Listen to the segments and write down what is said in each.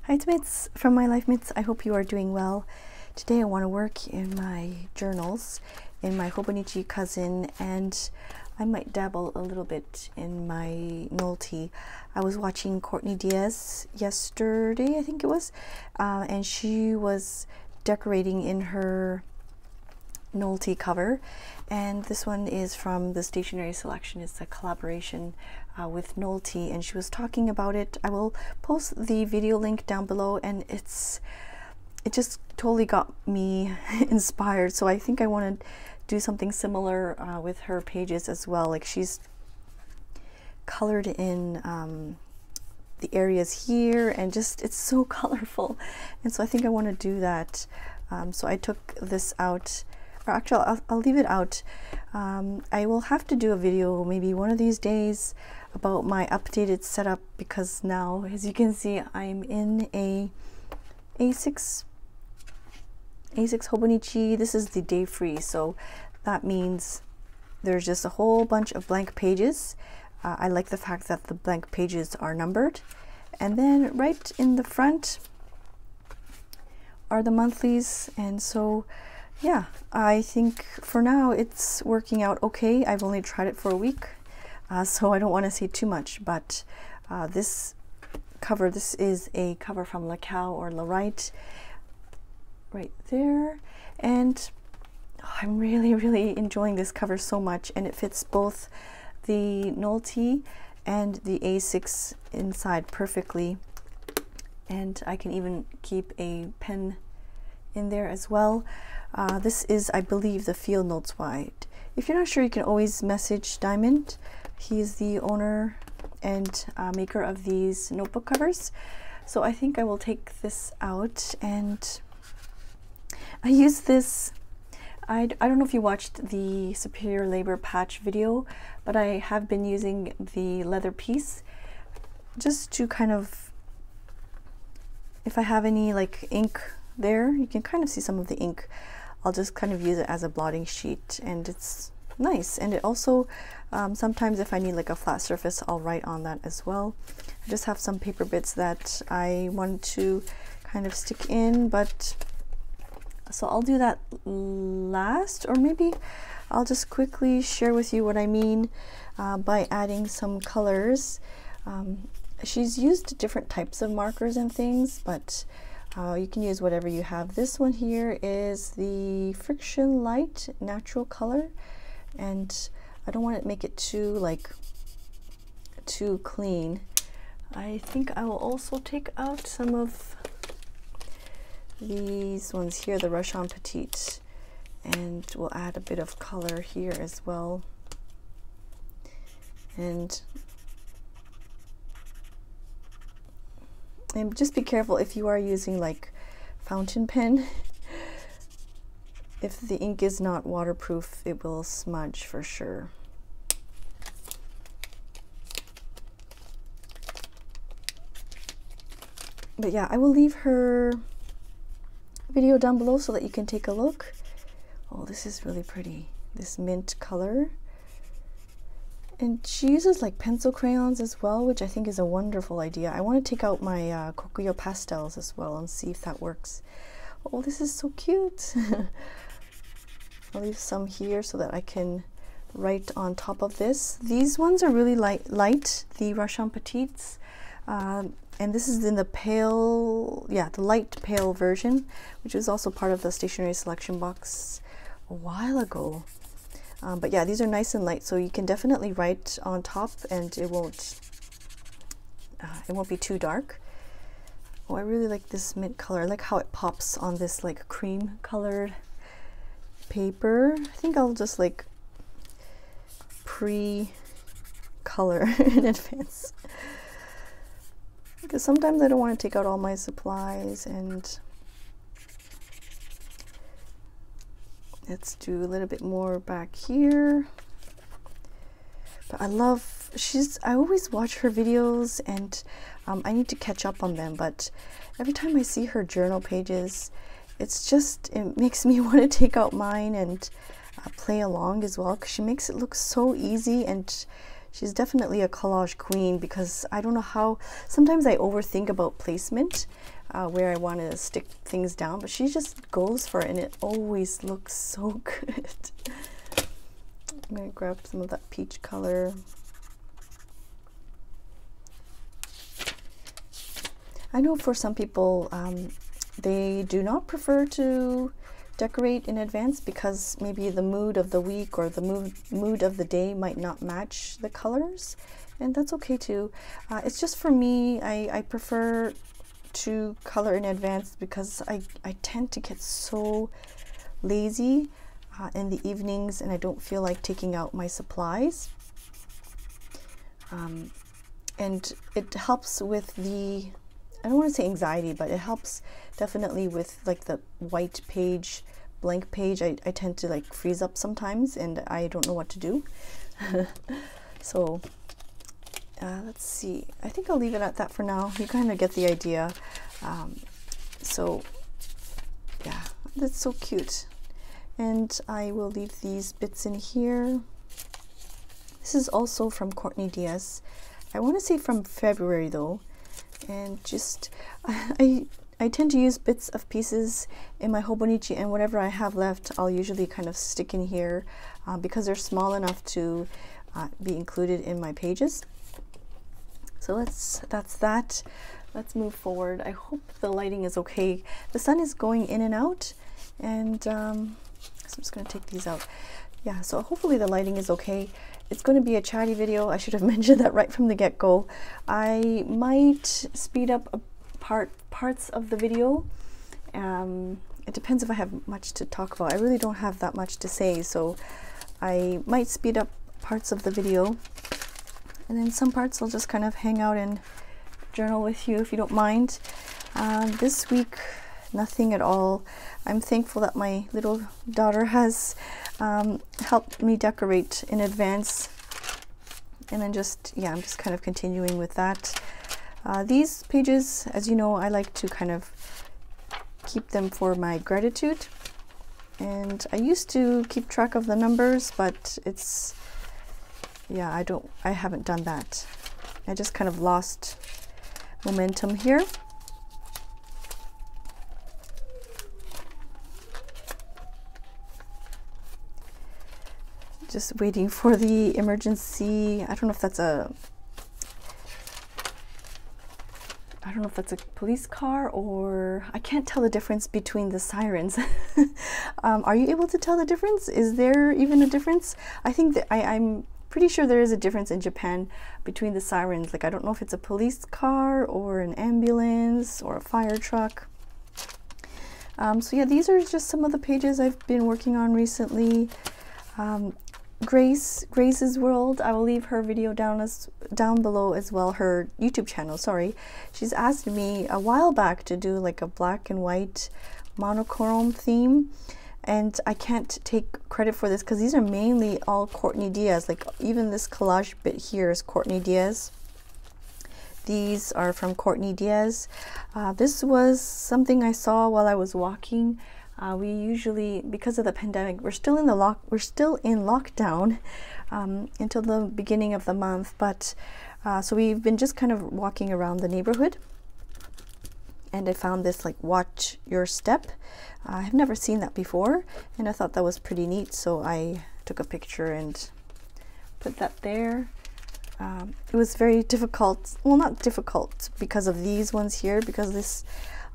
Hi, it's Mitz from My Life Mitz. I hope you are doing well. Today I want to work in my journals, in my Hobonichi cousin, and I might dabble a little bit in my Nolty. I was watching Courtney Diaz yesterday, I think it was, and she was decorating in her Nolty cover, and this one is from the Stationery Selection. It's a collaboration with Nolty, and she was talking about it. I will post the video link down below, and it just totally got me inspired. So I think I want to do something similar with her pages as well. Like, she's colored in the areas here, and just it's so colorful, and so I think I want to do that. So I took this out, or actually I'll leave it out. I will have to do a video maybe one of these days about my updated setup, because now, as you can see, I'm in a A6 Hobonichi. This is the day free, so that means there's just a whole bunch of blank pages. I like the fact that the blank pages are numbered, and then right in the front are the monthlies. And so yeah, I think for now it's working out okay. I've only tried it for a week, so I don't want to say too much, but this cover, this is a cover from La Cow or La Right, right there, and I'm really enjoying this cover so much, and it fits both the Nolty and the A6 inside perfectly, and I can even keep a pen in there as well. This is, I believe, the Field Notes Wide. If you're not sure, you can always message Diamond. He's the owner and maker of these notebook covers. So I think I will take this out, and I use this. I don't know if you watched the Superior Labor patch video, but I have been using the leather piece just to kind of, if I have any like ink there, you can kind of see some of the ink. I'll just kind of use it as a blotting sheet, and it's nice. And it also, sometimes if I need like a flat surface, I'll write on that as well. I just have some paper bits that I want to kind of stick in, but so I'll do that last, or maybe I'll just quickly share with you what I mean by adding some colors. She's used different types of markers and things, but you can use whatever you have. This one here is the Friction Light Natural Color, and I don't want to make it too clean. I think I will also take out some of these ones here, the Ruchon Petite, and we'll add a bit of color here as well. And just be careful if you are using like fountain pen. If the ink is not waterproof, it will smudge for sure. But yeah, I will leave her video down below so that you can take a look. Oh, this is really pretty, this mint color. And she uses like pencil crayons as well, which I think is a wonderful idea. I want to take out my Kokuyo pastels as well and see if that works. Oh, this is so cute. I'll leave some here so that I can write on top of this. These ones are really light, the Ruchon Petites. And this is in the pale, yeah, the light pale version, which was also part of the Stationery Selection box a while ago. But yeah, these are nice and light, so you can definitely write on top, and it won't be too dark. Oh, I really like this mint color. I like how it pops on this like cream colored paper. I think I'll just like pre-color in advance, because sometimes I don't want to take out all my supplies. And let's do a little bit more back here. But I love, I always watch her videos, and I need to catch up on them, but every time I see her journal pages, it makes me want to take out mine and play along as well, because she makes it look so easy, and she's definitely a collage queen, because I don't know how, sometimes I overthink about placement, where I want to stick things down, but she just goes for it and it always looks so good. I'm going to grab some of that peach color. I know for some people, they do not prefer to decorate in advance because maybe the mood of the week or the mood of the day might not match the colors, and that's okay too. It's just for me, I prefer to color in advance because I tend to get so lazy in the evenings and I don't feel like taking out my supplies. And it helps with the, I don't want to say anxiety, but it helps definitely with like the white page, blank page. I tend to like freeze up sometimes and I don't know what to do. So let's see, I think I'll leave it at that for now. You kind of get the idea. So yeah, that's so cute. And I will leave these bits in here. This is also from Courtney Diaz. I want to say from February though. And just, I tend to use bits of pieces in my Hobonichi, and whatever I have left, I'll usually kind of stick in here because they're small enough to be included in my pages. So that's that. Let's move forward. I hope the lighting is okay. The sun is going in and out, and so I'm just going to take these out. Yeah, so hopefully the lighting is okay. It's going to be a chatty video. I should have mentioned that right from the get-go. I might speed up parts of the video. It depends if I have much to talk about. I really don't have that much to say, so I might speed up parts of the video. And then some parts I'll just kind of hang out and journal with you if you don't mind. This week, nothing at all. I'm thankful that my little daughter has helped me decorate in advance, and then just, yeah, I'm just kind of continuing with that. These pages, as you know, I like to kind of keep them for my gratitude, and I used to keep track of the numbers, but it's, yeah, I haven't done that. I just kind of lost momentum here. Just waiting for the emergency. I don't know if that's a police car, or I can't tell the difference between the sirens. Are you able to tell the difference? Is there even a difference? I think that I'm pretty sure there is a difference in Japan between the sirens. Like, I don't know if it's a police car or an ambulance or a fire truck. So yeah, these are just some of the pages I've been working on recently. Grace's World, I will leave her video down below as well, her YouTube channel, sorry. She's asked me a while back to do like a black and white monochrome theme, and I can't take credit for this because these are mainly all Courtney Diaz. Like, even this collage bit here is Courtney Diaz. These are from Courtney Diaz. This was something I saw while I was walking. We usually, because of the pandemic, we're still in lockdown until the beginning of the month. But so we've been just kind of walking around the neighborhood, and I found this like watch your step. I've never seen that before, and I thought that was pretty neat. So I took a picture and put that there. It was very difficult. Well, not difficult because of these ones here, because this,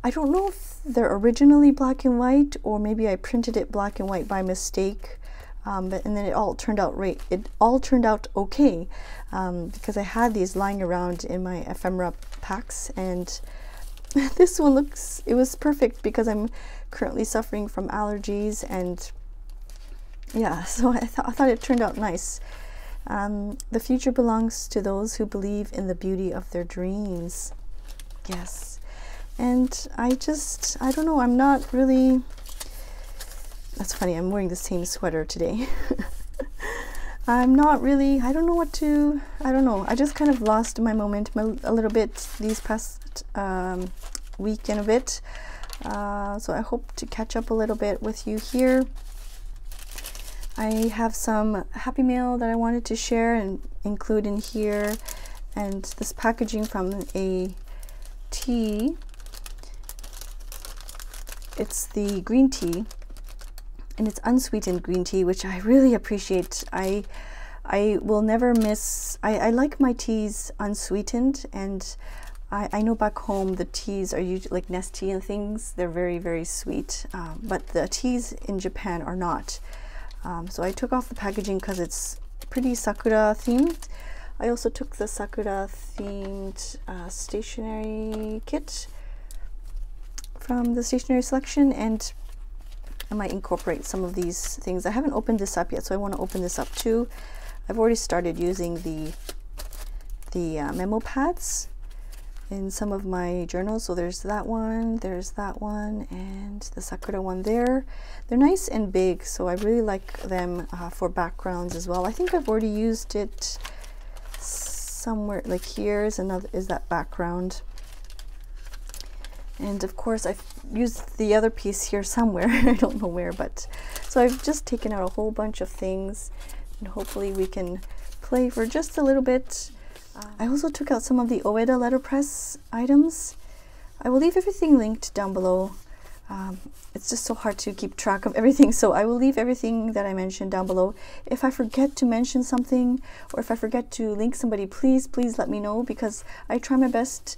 I don't know if they're originally black and white, or maybe I printed it black and white by mistake, and then it all turned out right. It all turned out okay, because I had these lying around in my ephemera packs, and this one looks, it was perfect because I'm currently suffering from allergies, and yeah, so I thought it turned out nice. The future belongs to those who believe in the beauty of their dreams. Yes. And I don't know, I'm not really, that's funny, I'm wearing the same sweater today. I'm not really, I don't know what to, I don't know, I just kind of lost my momentum a little bit these past week and a bit. So I hope to catch up a little bit with you here. I have some Happy Mail that I wanted to share and include in here, and this packaging from a tea. It's the green tea, and it's unsweetened green tea, which I really appreciate. I will never miss, I like my teas unsweetened, and I know back home the teas are usually like Nestea and things, they're very, very sweet, but the teas in Japan are not. So I took off the packaging because it's pretty Sakura themed. I also took the Sakura themed stationery kit from the stationery selection, and I might incorporate some of these things. I haven't opened this up yet, so I want to open this up too. I've already started using the memo pads in some of my journals. So there's that one, and the Sakura one there. They're nice and big, so I really like them for backgrounds as well. I think I've already used it somewhere, like here is another, is that background. And of course I've used the other piece here somewhere. I don't know where, but so I've just taken out a whole bunch of things, and hopefully we can play for just a little bit. I also took out some of the Oeda letterpress items. I will leave everything linked down below. It's just so hard to keep track of everything, so I will leave everything that I mentioned down below. If I forget to mention something, or if I forget to link somebody, please let me know, because I try my best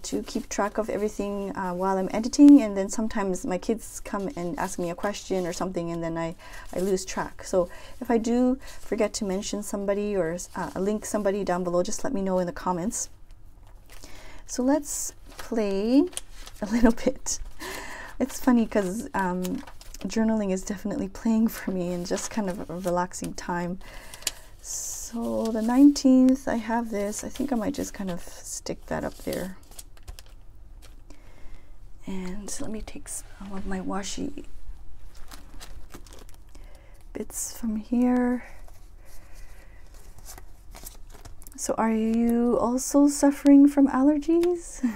to keep track of everything while I'm editing, and then sometimes my kids come and ask me a question or something, and then I lose track. So if I do forget to mention somebody or link somebody down below, just let me know in the comments. So let's play a little bit. It's funny because journaling is definitely playing for me, and just kind of a relaxing time. So the 19th, I have this. I think I might just kind of stick that up there. And let me take some of my washi bits from here. So are you also suffering from allergies?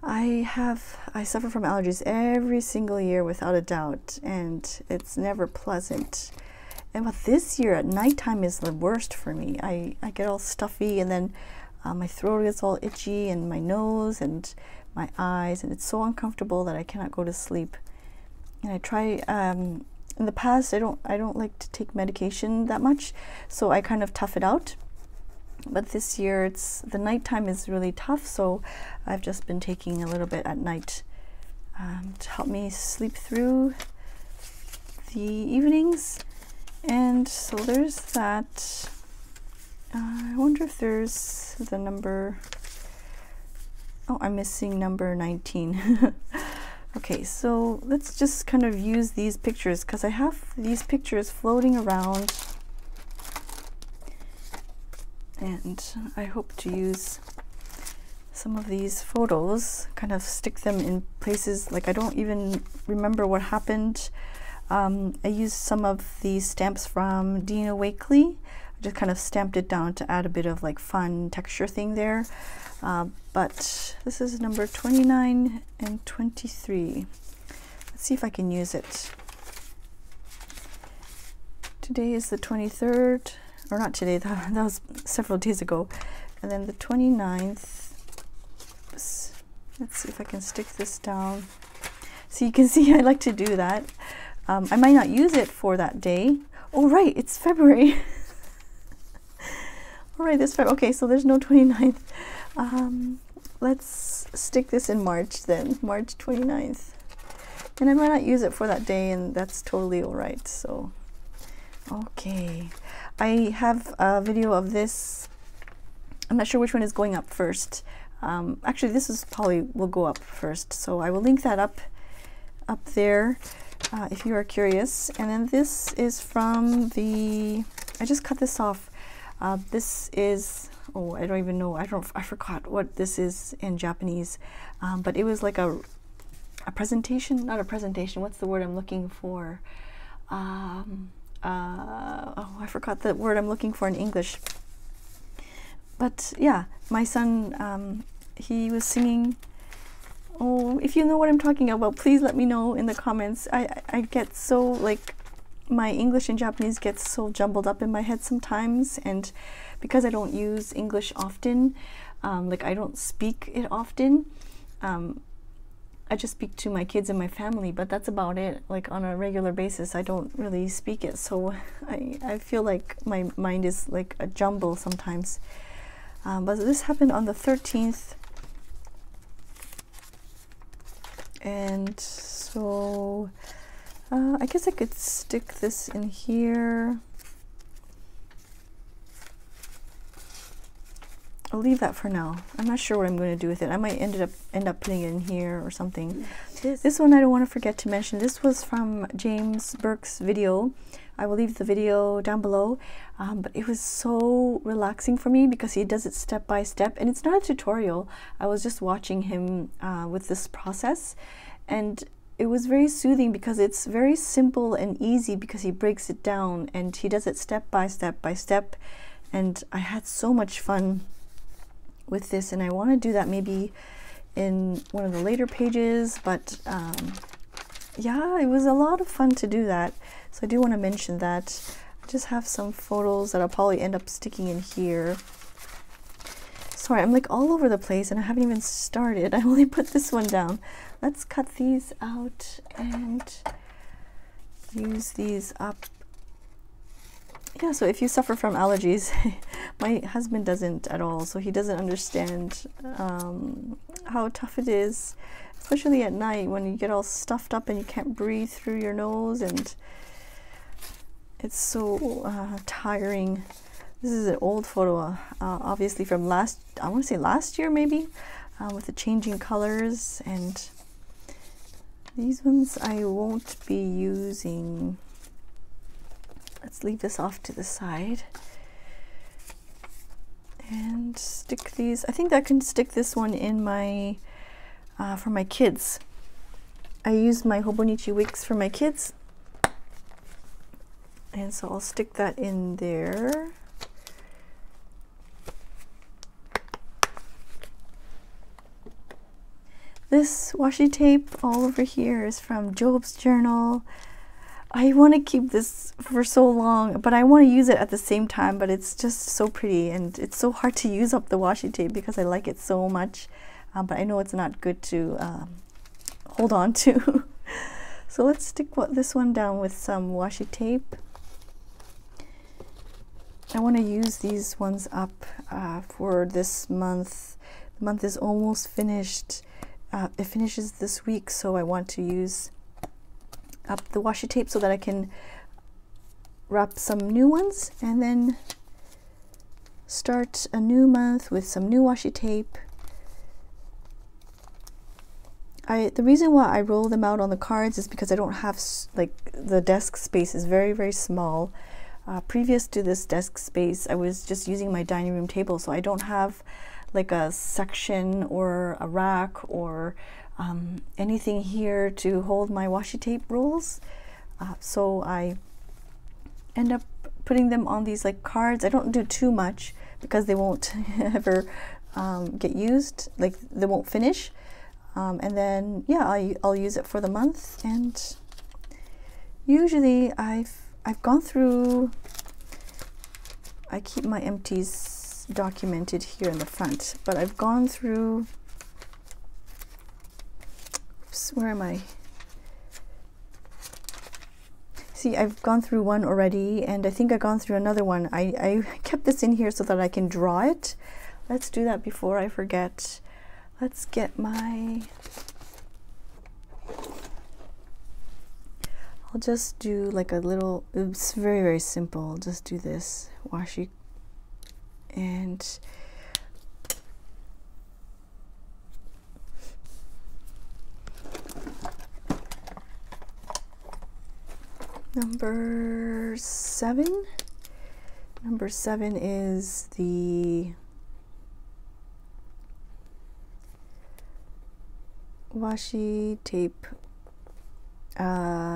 I suffer from allergies every single year without a doubt, and it's never pleasant. And but this year at nighttime is the worst for me. I get all stuffy, and then my throat gets all itchy, and my nose and my eyes, and it's so uncomfortable that I cannot go to sleep. And I try, in the past I don't like to take medication that much, so I kind of tough it out. But this year the nighttime is really tough, so I've just been taking a little bit at night to help me sleep through the evenings. And so there's that. I wonder if there's the number. Oh, I'm missing number 19. Okay, so let's just kind of use these pictures, because I have these pictures floating around, and I hope to use some of these photos, kind of stick them in places like I don't even remember what happened. I used some of these stamps from Dina Wakley. I just kind of stamped it down to add a bit of like fun texture thing there. But this is number 29 and 23. Let's see if I can use it. Today is the 23rd, or not today, that was several days ago. And then the 29th, oops, let's see if I can stick this down. So you can see I like to do that. I might not use it for that day. Oh right, it's February. All right, this February. Okay, so there's no 29th. Let's stick this in March then, March 29th. And I might not use it for that day, and that's totally all right. So, okay. I have a video of this. I'm not sure which one is going up first. Actually, this is probably will go up first. So I will link that up there if you are curious. And then this is from the, I just cut this off. This is, oh, I don't even know, I forgot what this is in Japanese, but it was like a presentation, not a presentation, what's the word I'm looking for? Oh, I forgot the word I'm looking for in English. But yeah, my son, he was singing. Oh, if you know what I'm talking about, please let me know in the comments. I get so like my English and Japanese gets so jumbled up in my head sometimes, and because I don't use English often, like I don't speak it often, I just speak to my kids and my family, but that's about it. Like on a regular basis, I don't really speak it, so I feel like my mind is like a jumble sometimes. But this happened on the 13th, and so I guess I could stick this in here. I'll leave that for now. I'm not sure what I'm going to do with it. I might end up putting it in here or something. This one I don't want to forget to mention. This was from James Burke's video. I will leave the video down below. But it was so relaxing for me because he does it step by step, and it's not a tutorial. I was just watching him with this process, and it was very soothing because it's very simple and easy because he breaks it down and he does it step by step by step, and I had so much fun with this, and I want to do that maybe in one of the later pages, but yeah, it was a lot of fun to do that, so I do want to mention that. I just have some photos that I'll probably end up sticking in here. Sorry, I'm like all over the place and I haven't even started. I only put this one down. Let's cut these out and use these up. Yeah, so if you suffer from allergies, my husband doesn't at all, so he doesn't understand how tough it is, especially at night when you get all stuffed up and you can't breathe through your nose, and it's so tiring. This is an old photo, obviously from I want to say last year maybe, with the changing colors, and these ones I won't be using. Let's leave this off to the side and stick these. I think I can stick this one in my, for my kids. I use my Hobonichi wicks for my kids, and so I'll stick that in there. This washi tape all over here is from Job's journal. I want to keep this for so long, but I want to use it at the same time, but it's just so pretty, and it's so hard to use up the washi tape because I like it so much, but I know it's not good to hold on to. So let's stick this one down with some washi tape. I want to use these ones up for this month. The month is almost finished. It finishes this week, so I want to use up the washi tape so that I can wrap some new ones and then start a new month with some new washi tape. The reason why I roll them out on the cards is because I don't have, like, the desk space is very, very small. Previous to this desk space, I was just using my dining room table, so I don't have like a section or a rack or anything here to hold my washi tape rolls, so I end up putting them on these like cards. I don't do too much because they won't ever get used, like they won't finish, and then yeah, I'll use it for the month. And usually I've gone through, I keep my empties documented here in the front, but I've gone through, where am I? See, I've gone through one already, and I think I've gone through another one. I kept this in here so that I can draw it. Let's do that before I forget. Let's get my, I'll just do like a little, it's very, very simple. I'll just do this washi, and number 7. Number 7 is the washi tape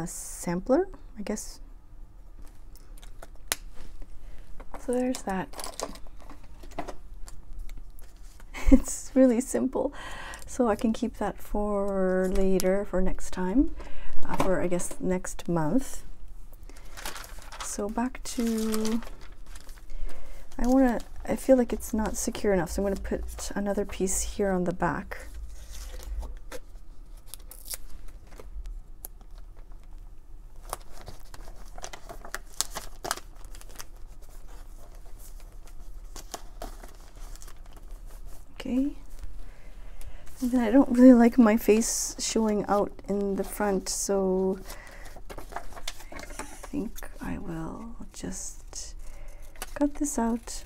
sampler, I guess. So there's that. It's really simple, so I can keep that for later, for next time, for I guess next month. so back to, I feel like it's not secure enough, so I'm going to put another piece here on the back. Okay. And then I don't really like my face showing out in the front, so I think I will just cut this out.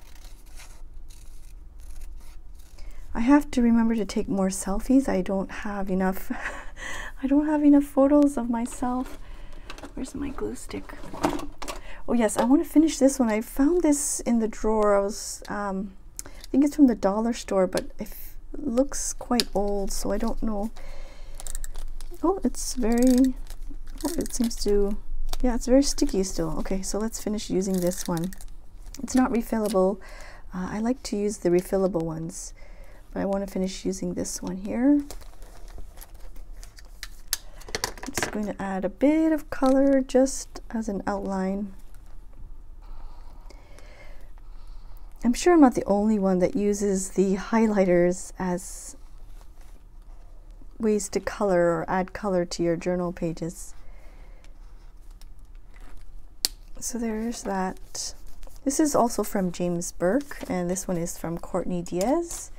I have to remember to take more selfies. I don't have enough I don't have enough photos of myself. Where's my glue stick? Oh yes, I want to finish this one. I found this in the drawer. I think it's from the dollar store, but it looks quite old, so I don't know. Oh, it's very, oh, it seems to, yeah, it's very sticky still. Okay, so let's finish using this one. It's not refillable. I like to use the refillable ones, but I want to finish using this one here. I'm just going to add a bit of color just as an outline. I'm sure I'm not the only one that uses the highlighters as ways to color or add color to your journal pages. So there's that. This is also from James Burke, and this one is from Courtney Diaz.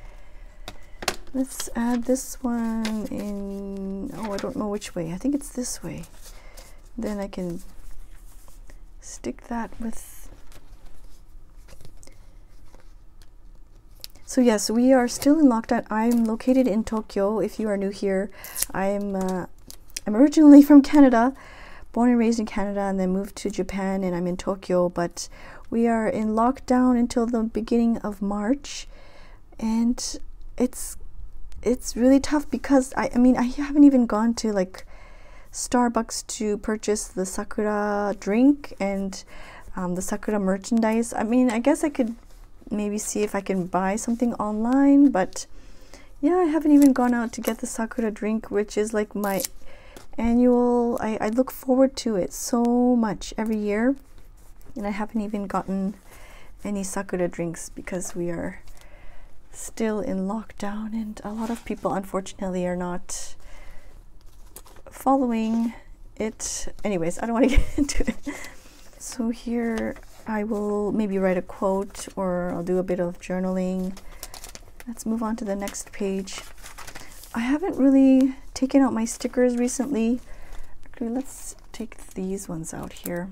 Let's add this one in, oh, I don't know which way. I think it's this way. Then I can stick that with. So yes, we are still in lockdown. I'm located in Tokyo. If you are new here, I'm originally from Canada, born and raised in Canada, and then moved to Japan, and I'm in Tokyo. But we are in lockdown until the beginning of March, and it's really tough because I mean I haven't even gone to like Starbucks to purchase the Sakura drink and the Sakura merchandise. I mean, I guess I could maybe see if I can buy something online, but yeah, I haven't even gone out to get the Sakura drink, which is like my annual, I look forward to it so much every year, and I haven't even gotten any Sakura drinks because we are still in lockdown, and a lot of people unfortunately are not following it. Anyways, I don't want to get into it. So here I will maybe write a quote, or I'll do a bit of journaling. Let's move on to the next page. I haven't really taken out my stickers recently. Actually, let's take these ones out here.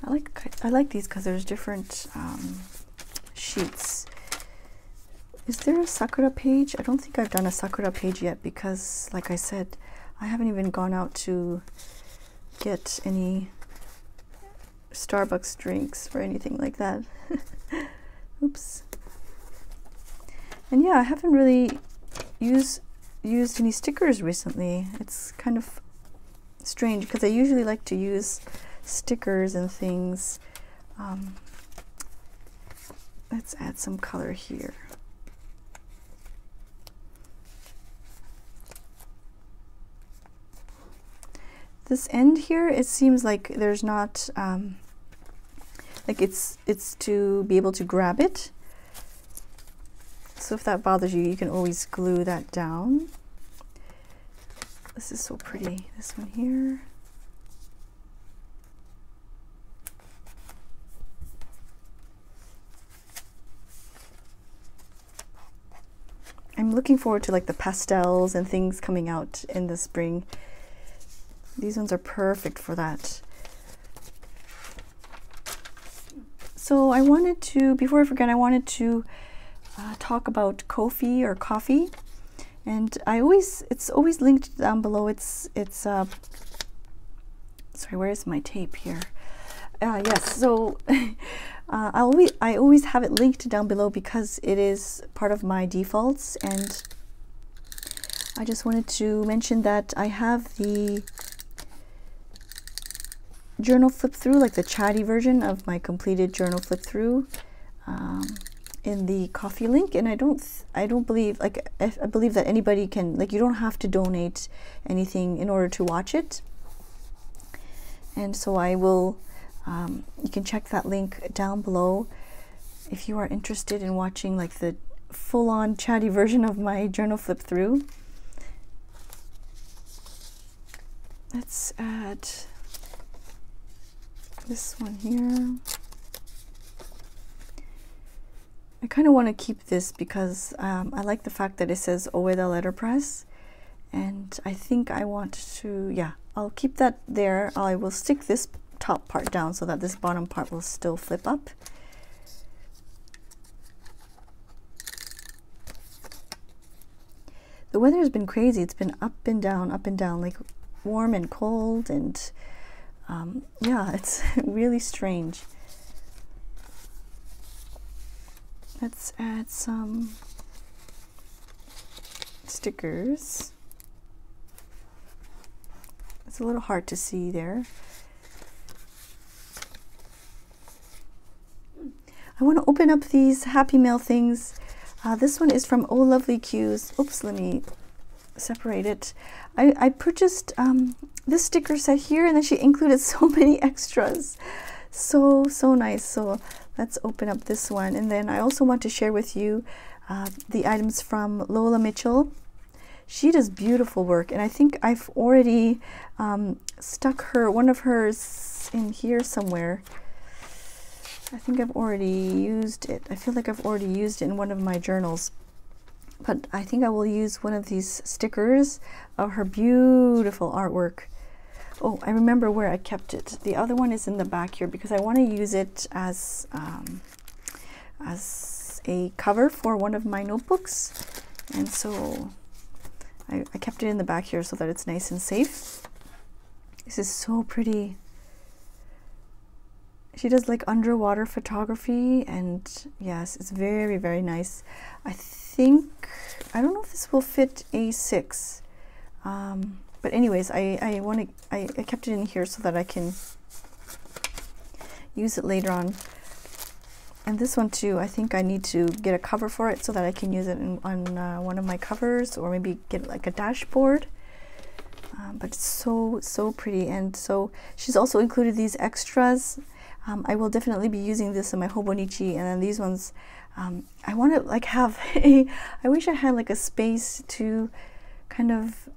I like these because there's different sheets. Is there a Sakura page? I don't think I've done a Sakura page yet because, like I said, I haven't even gone out to get any Starbucks drinks or anything like that. Oops. And yeah, I haven't really used any stickers recently. It's kind of strange because I usually like to use stickers and things. Let's add some color here. This end here, it seems like there's not like it's to be able to grab it. So if that bothers you, you can always glue that down. This is so pretty. This one here. I'm looking forward to like the pastels and things coming out in the spring. These ones are perfect for that. So I wanted to, before I forget, I wanted to talk about Ko-fi or coffee. And it's always linked down below. Sorry, where is my tape here? Yes, so I always have it linked down below because it is part of my defaults, and I just wanted to mention that I have the journal flip through, like the chatty version of my completed journal flip through, in the Ko-fi link, and I don't believe, like, I believe that anybody can, like, you don't have to donate anything in order to watch it. And so I will, you can check that link down below if you are interested in watching like the full-on chatty version of my journal flip through. Let's add this one here. I kind of want to keep this because I like the fact that it says Oeda Letterpress, and I think I want to, yeah, I'll keep that there. I will stick this top part down so that this bottom part will still flip up. The weather has been crazy. It's been up and down, like warm and cold, and yeah, it's really strange. Let's add some stickers. It's a little hard to see there. I want to open up these Happy Mail things. This one is from Oh Lovely Cues. Oops, let me separate it. I purchased this sticker set here, and then she included so many extras. So nice. So let's open up this one, and then I also want to share with you the items from Lola Mitchell. She does beautiful work, and I think I've already stuck one of hers in here somewhere. I think I've already used it. I feel like I've already used it in one of my journals, but I think I will use one of these stickers of her beautiful artwork. Oh, I remember where I kept it. The other one is in the back here because I want to use it as a cover for one of my notebooks, and so I kept it in the back here so that it's nice and safe. This is so pretty. She does like underwater photography, and yes, it's very, very nice. I don't know if this will fit A6, but anyways, I kept it in here so that I can use it later on. And this one too, I think I need to get a cover for it so that I can use it on one of my covers, or maybe get like a dashboard. But it's so pretty, and so she's also included these extras. I will definitely be using this in my Hobonichi, and then these ones, I want to like have I wish I had like a space to kind of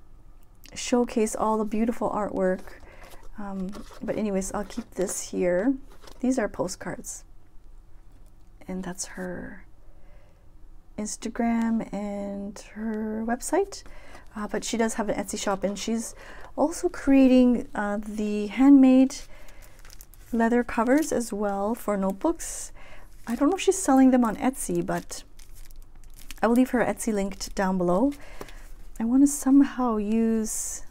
showcase all the beautiful artwork. But anyways, I'll keep this here. These are postcards, and that's her Instagram and her website. But she does have an Etsy shop, and she's also creating the handmade leather covers as well for notebooks. I don't know if she's selling them on Etsy, but I will leave her Etsy linked down below. I want to somehow use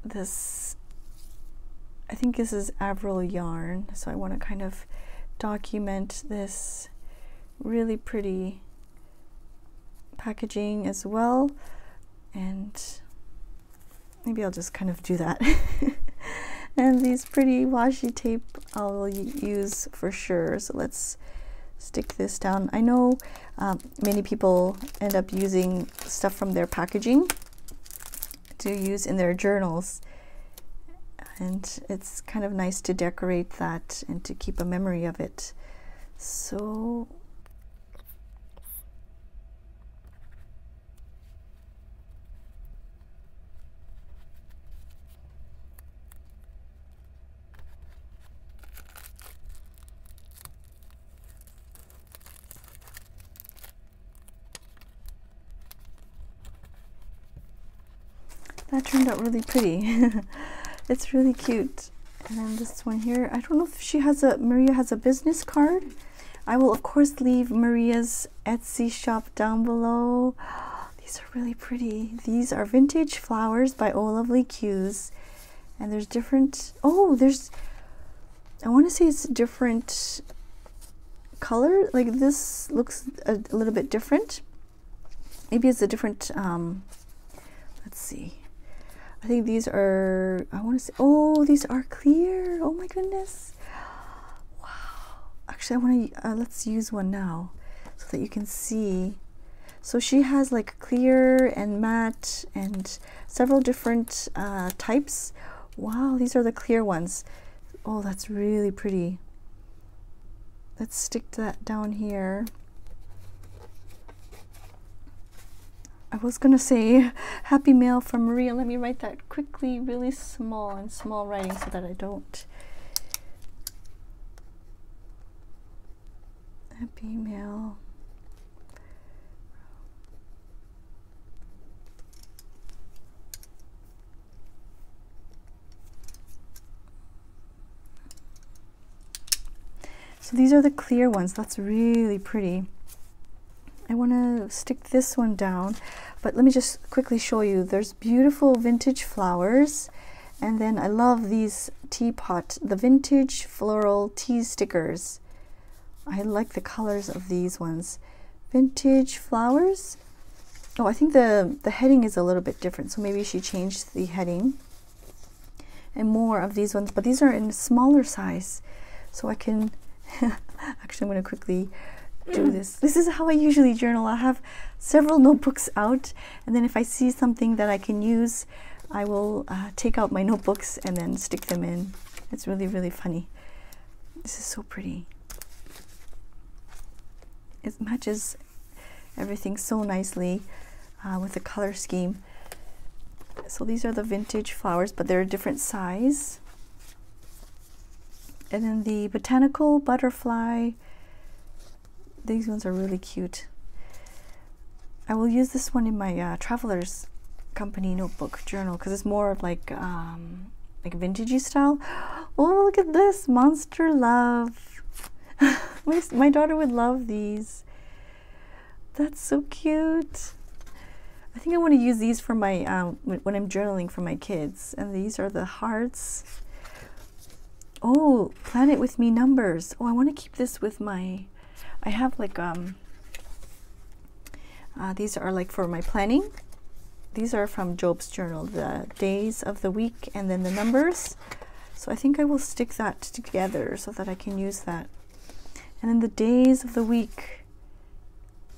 this, I think this is Avril yarn, so I want to kind of document this really pretty packaging as well, and maybe I'll just kind of do that. And these pretty washi tape I'll use for sure. So let's stick this down. I know many people end up using stuff from their packaging to use in their journals, and it's kind of nice to decorate that and to keep a memory of it. So that turned out really pretty. It's really cute. And then this one here, I don't know if Maria has a business card. I will of course leave Maria's Etsy shop down below. These are really pretty. These are Vintage Flowers by Oh Lovely Cues. And there's different, oh, I want to say it's different color. Like this looks a little bit different. Maybe it's a different, let's see. I think these are, I want to say, oh, these are clear. Oh my goodness. Wow. actually, I want to, let's use one now so that you can see. So she has like clear and matte and several different types. Wow, these are the clear ones. Oh, that's really pretty. Let's stick that down here. I was gonna say happy mail from Maria. Let me write that quickly, really small and small writing so that I don't. Happy mail. So these are the clear ones. That's really pretty. I want to stick this one down, but let me just quickly show you. There's beautiful vintage flowers, and then I love these teapot, the vintage floral tea stickers. I like the colors of these ones. Vintage flowers. Oh, I think the heading is a little bit different, so maybe she changed the heading. And more of these ones, but these are in a smaller size, so I can actually, I'm going to quickly do this. This is how I usually journal. I have several notebooks out, and then if I see something that I can use, I will take out my notebooks and then stick them in. It's really, really funny. This is so pretty. It matches everything so nicely with the color scheme. So these are the vintage flowers, but they're a different size. And then the botanical butterfly, these ones are really cute. I will use this one in my Traveler's Company notebook journal because it's more of like vintagey style. Oh, look at this, Monster Love. My daughter would love these. That's so cute. I think I want to use these for my when I'm journaling for my kids. And these are the hearts. Oh, Plan It With Me numbers. Oh, I want to keep this with my, I have like, these are like for my planning. These are from Job's journal, the days of the week and then the numbers. So I think I will stick that together so that I can use that. And then the days of the week.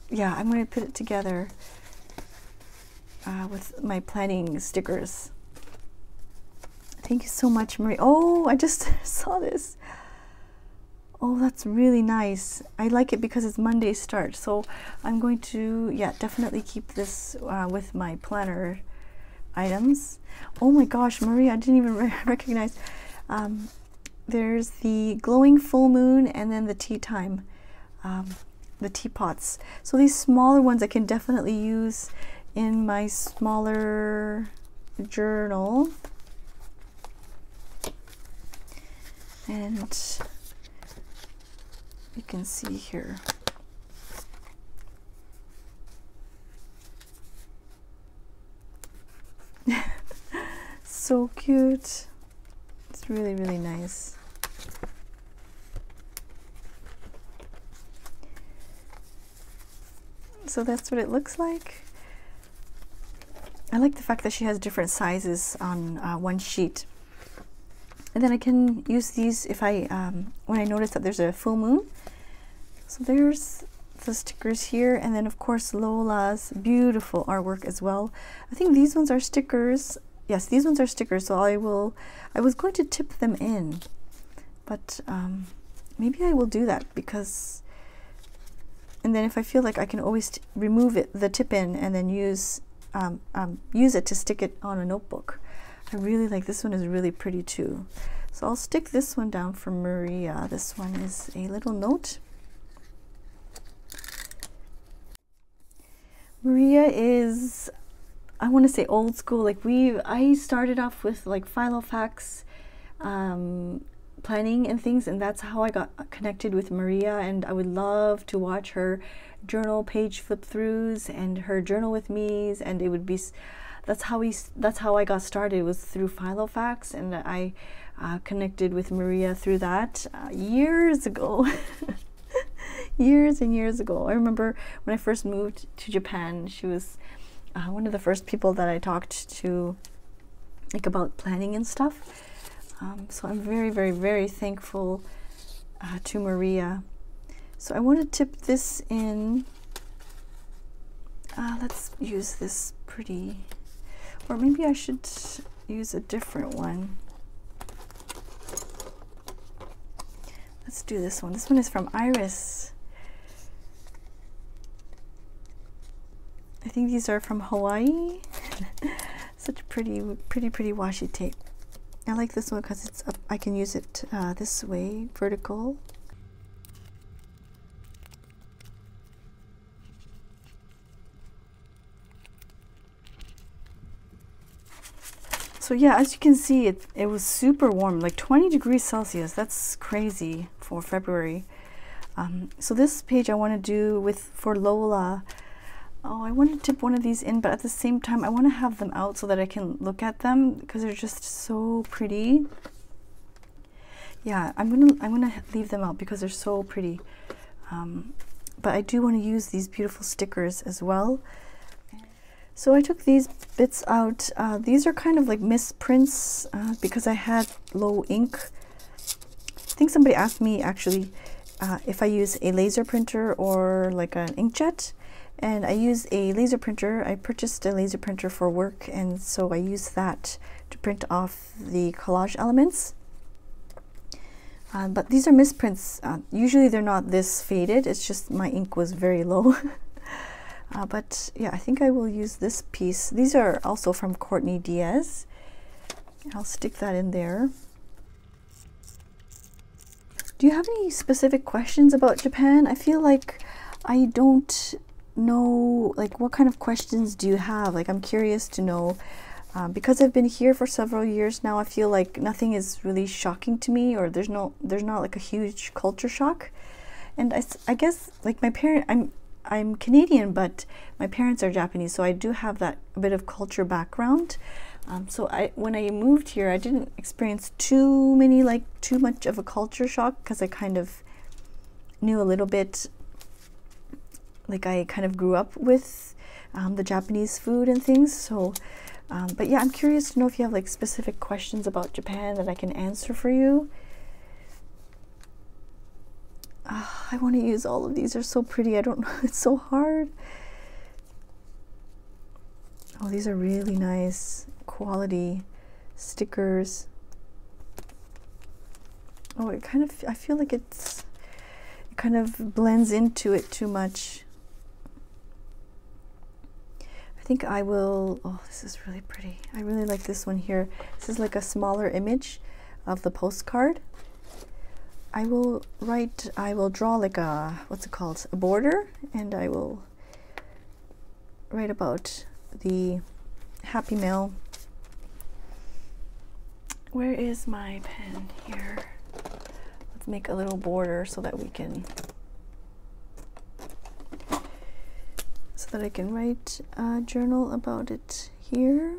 Yeah, I'm going to put it together with my planning stickers. Thank you so much, Marie. Oh, I just saw this. Oh, that's really nice. I like it because it's Monday start. So I'm going to, yeah, definitely keep this with my planner items. Oh my gosh, Marie, I didn't even recognize. There's the glowing full moon and then the tea time, the teapots. So these smaller ones I can definitely use in my smaller journal. And you can see here. So cute. It's really, really nice. So that's what it looks like. I like the fact that she has different sizes on one sheet. And then I can use these if I, when I notice that there's a full moon. So there's the stickers here. And then of course Lola's beautiful artwork as well. I think these ones are stickers. Yes, these ones are stickers. So I was going to tip them in, but maybe I will do that because, and then if I feel like I can always remove it, the tip in, and then use it to stick it on a notebook. I really like this one, is really pretty too. So I'll stick this one down for Maria. This one is a little note. Maria is, I want to say old school. Like I started off with like Filofax planning and things, and that's how I got connected with Maria. And I would love to watch her journal page flip throughs and her journal with me's, and it would be, that's how I got started, was through Filofax, and I connected with Maria through that years ago. Years and years ago. I remember when I first moved to Japan, she was one of the first people that I talked to, like, about planning and stuff. So I'm very, very, very thankful to Maria. So I want to tip this in. Let's use this pretty, or maybe I should use a different one. Let's do this one. This one is from Iris. I think these are from Hawaii. Such pretty washi tape. I like this one because it's up. I can use it this way, vertical. So yeah, as you can see, it was super warm, like 20 degrees Celsius. That's crazy for February. So this page I want to do for Lola. Oh, I want to tip one of these in, but at the same time I want to have them out so that I can look at them because they're just so pretty. Yeah, I'm gonna leave them out because they're so pretty. But I do want to use these beautiful stickers as well. So I took these bits out. These are kind of like misprints because I had low ink. I think somebody asked me actually if I use a laser printer or like an inkjet. And I use a laser printer. I purchased a laser printer for work, and so I use that to print off the collage elements. But these are misprints. Usually they're not this faded. It's just my ink was very low. But yeah, I think I will use this piece. These are also from Courtney Diaz. I'll stick that in there. Do you have any specific questions about Japan? I feel like I don't know, like, what kind of questions do you have? Like, I'm curious to know. Because I've been here for several years now, I feel like nothing is really shocking to me, or there's not like a huge culture shock. And I guess like my parent, I'm Canadian, but my parents are Japanese, so I do have that bit of culture background. So when I moved here, I didn't experience too much of a culture shock because I kind of knew a little bit. Like, I kind of grew up with the Japanese food and things. So, but yeah, I'm curious to know if you have like specific questions about Japan that I can answer for you. I want to use all of these. They're so pretty. I don't know. It's so hard. Oh, these are really nice quality stickers. Oh, I feel like it kind of blends into it too much. I think I will, oh, this is really pretty. I really like this one here. This is like a smaller image of the postcard. I will draw like a, what's it called, a border, and I will write about the Happy Mail. Where is my pen here? Let's make a little border so that we can, so that I can write a journal about it here.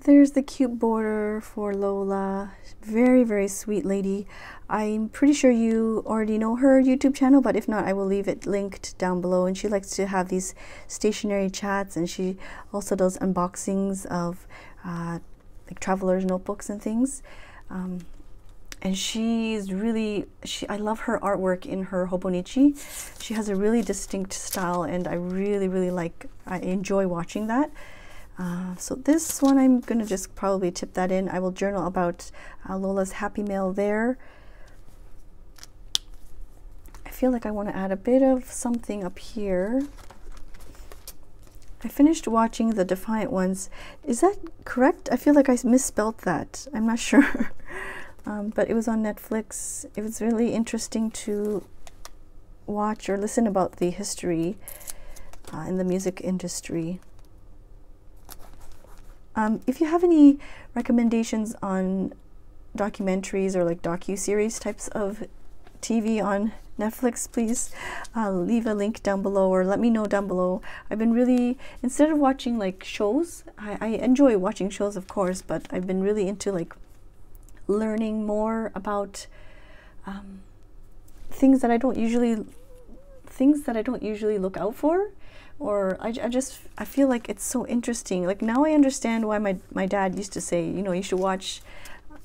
There's the cute border for Lola. Very, very sweet lady. I'm pretty sure you already know her YouTube channel, but if not, I will leave it linked down below. And she likes to have these stationary chats, and she also does unboxings of like traveler's notebooks and things. And she's really, I love her artwork in her Hobonichi. She has a really distinct style, and I really I enjoy watching that. So this one, I'm going to just probably tip that in. I will journal about Lola's Happy Mail there. I feel like I want to add a bit of something up here. I finished watching the Defiant Ones. Is that correct? I feel like I misspelled that. I'm not sure. But it was on Netflix. It was really interesting to watch or listen about the history in the music industry. If you have any recommendations on documentaries or like docu-series types of TV on Netflix, please leave a link down below or let me know down below. I've been really, instead of watching like shows, I enjoy watching shows of course, but I've been really into like learning more about things that I don't usually look out for. Or I feel like it's so interesting. Like now I understand why my dad used to say, you know, you should watch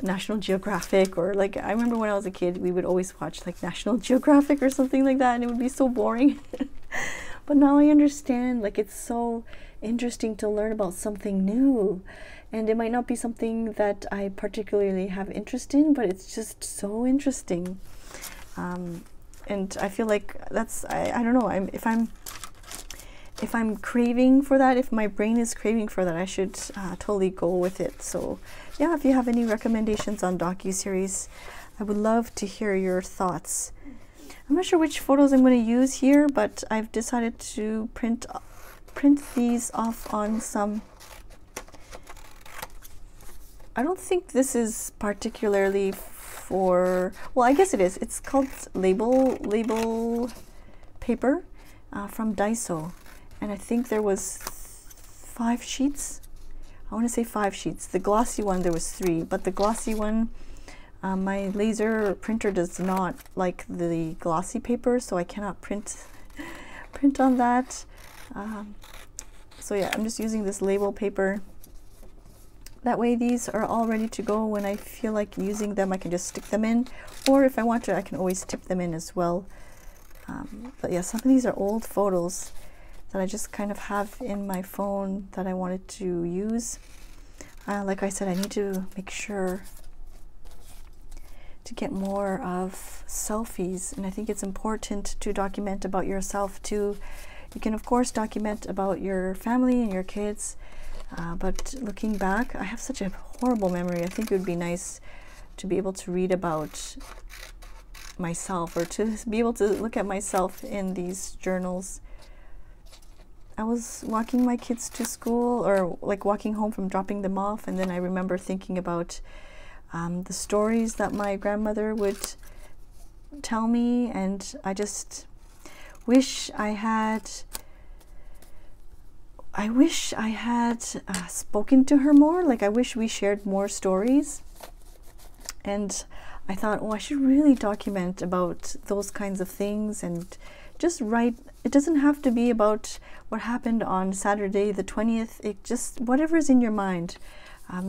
National Geographic, or like I remember when I was a kid we would always watch like National Geographic or something like that, and it would be so boring. But now I understand, like it's so interesting to learn about something new, and it might not be something that I particularly have interest in, but it's just so interesting. And I feel like that's, I don't know, if I'm craving for that, if my brain is craving for that, I should totally go with it. So yeah, if you have any recommendations on docuseries, I would love to hear your thoughts. I'm not sure which photos I'm going to use here, but I've decided to print these off on some, I don't think this is particularly for, well, I guess it is. It's called label paper from Daiso. And I think there was 5 sheets. I want to say 5 sheets. The glossy one, there was 3, but the glossy one, my laser printer does not like the glossy paper, so I cannot print on that. So yeah, I'm just using this label paper. That way these are all ready to go. When I feel like using them, I can just stick them in, or if I want to, I can always tip them in as well. But yeah, some of these are old photos that I just kind of have in my phone that I wanted to use. Like I said, I need to make sure to get more of selfies, and I think it's important to document about yourself too. You can of course document about your family and your kids, but looking back, I have such a horrible memory. I think it would be nice to be able to read about myself, or to be able to look at myself in these journals. I was walking my kids to school, or like walking home from dropping them off, and then I remember thinking about the stories that my grandmother would tell me, and I just wish I had spoken to her more. Like, I wish we shared more stories. And I thought, oh, I should really document about those kinds of things and just write. It doesn't have to be about what happened on Saturday the 20th. It just, whatever's in your mind,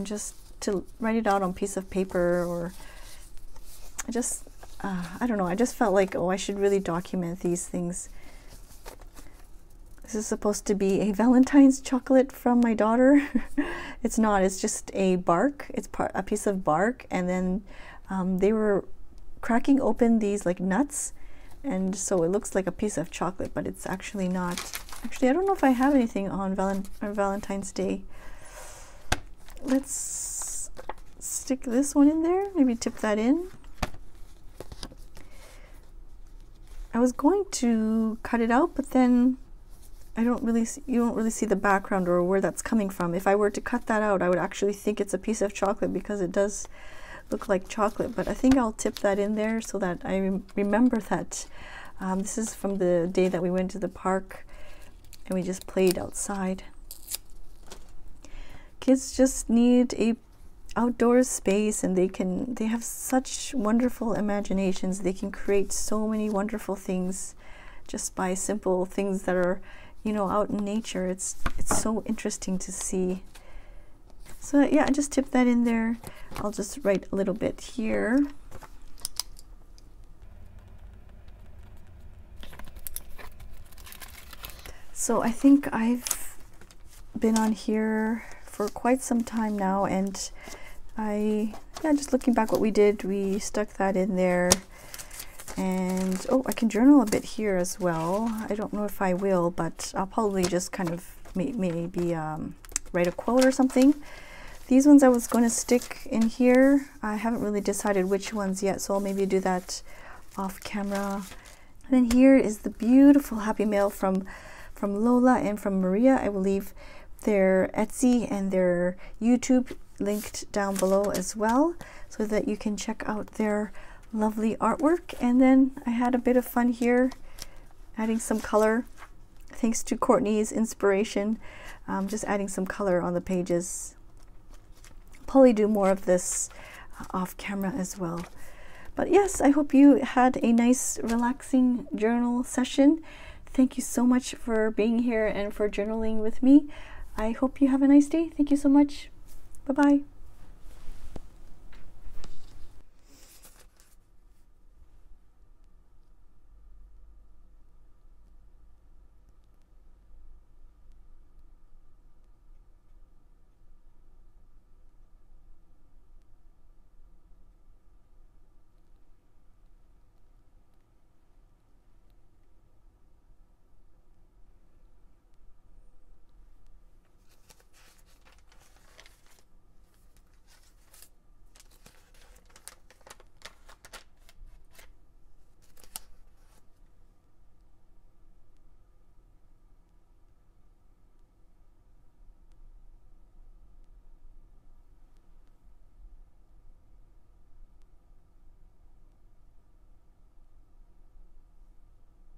just to write it out on a piece of paper, or I don't know, I just felt like, oh, I should really document these things. This is supposed to be a Valentine's chocolate from my daughter. It's not, it's just a bark. It's a piece of bark, and then they were cracking open these like nuts, and so it looks like a piece of chocolate, but it's actually not. Actually, I don't know if I have anything on Valentine's Day. Let's stick this one in there, maybe tip that in. I was going to cut it out, but then you don't really see the background or where that's coming from. If I were to cut that out, I would actually think it's a piece of chocolate, because it does look like chocolate. But I think I'll tip that in there so that I remember that. This is from the day that we went to the park and we just played outside. Kids just need a outdoor space, and they have such wonderful imaginations. They can create so many wonderful things just by simple things that are, you know, out in nature. It's so interesting to see. So yeah, I just tip that in there. I'll just write a little bit here. So I think I've been on here for quite some time now, and just looking back what we did, we stuck that in there. And oh, I can journal a bit here as well. I don't know if I will, but I'll probably just kind of maybe write a quote or something. These ones I was going to stick in here. I haven't really decided which ones yet, so I'll maybe do that off camera. And then here is the beautiful Happy Mail from Lola and from Maria. I will leave their Etsy and their YouTube linked down below as well, so that you can check out their lovely artwork. And then I had a bit of fun here adding some color, thanks to Courtney's inspiration, just adding some color on the pages. Probably do more of this off camera as well. But yes, I hope you had a nice relaxing journal session. Thank you so much for being here and for journaling with me. I hope you have a nice day. Thank you so much. Bye-bye.